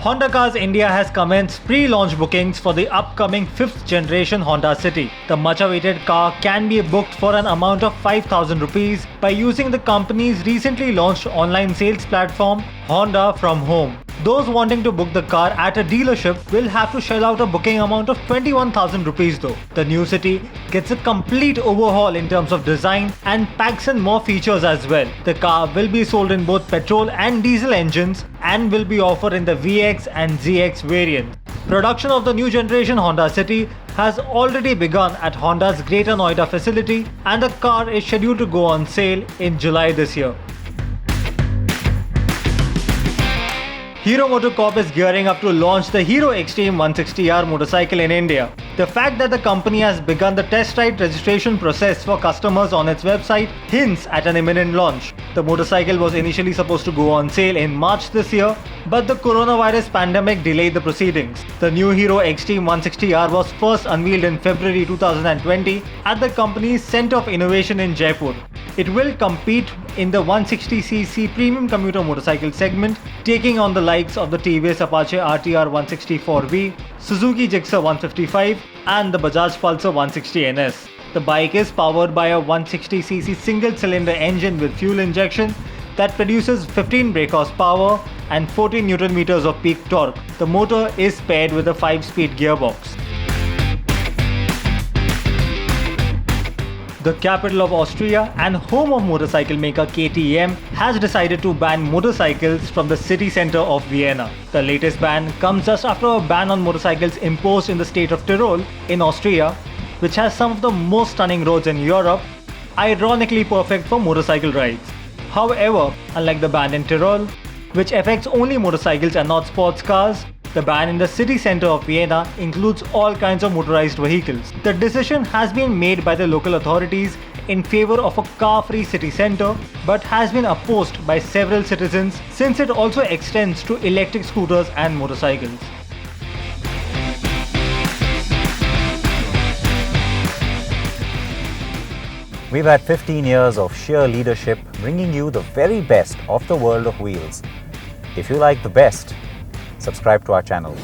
Honda Cars India has commenced pre-launch bookings for the upcoming 5th generation Honda City. The much-awaited car can be booked for an amount of 5,000 rupees by using the company's recently launched online sales platform Honda From Home. Those wanting to book the car at a dealership will have to shell out a booking amount of 21,000 rupees though. The new City gets a complete overhaul in terms of design and packs in more features as well. The car will be sold in both petrol and diesel engines and will be offered in the VX and ZX variant. Production of the new generation Honda City has already begun at Honda's Greater Noida facility, and the car is scheduled to go on sale in July this year. Hero MotoCorp is gearing up to launch the Hero Xtreme 160R motorcycle in India. The fact that the company has begun the test ride registration process for customers on its website hints at an imminent launch. The motorcycle was initially supposed to go on sale in March this year, but the coronavirus pandemic delayed the proceedings. The new Hero Xtreme 160R was first unveiled in February 2020 at the company's Centre of Innovation in Jaipur. It will compete in the 160cc premium commuter motorcycle segment, taking on the likes of the TVS Apache RTR 164V, Suzuki Gixxer 155 and the Bajaj Pulsar 160 NS. The bike is powered by a 160cc single-cylinder engine with fuel injection that produces 15 brake horsepower and 14 Nm of peak torque. The motor is paired with a 5-speed gearbox. The capital of Austria and home of motorcycle maker KTM has decided to ban motorcycles from the city centre of Vienna. The latest ban comes just after a ban on motorcycles imposed in the state of Tyrol in Austria, which has some of the most stunning roads in Europe, ironically perfect for motorcycle rides. However, unlike the ban in Tyrol, which affects only motorcycles and not sports cars, the ban in the city centre of Vienna includes all kinds of motorized vehicles. The decision has been made by the local authorities in favour of a car-free city centre, but has been opposed by several citizens since it also extends to electric scooters and motorcycles. We've had 15 years of sheer leadership, bringing you the very best of the world of wheels. If you like the best, subscribe to our channel.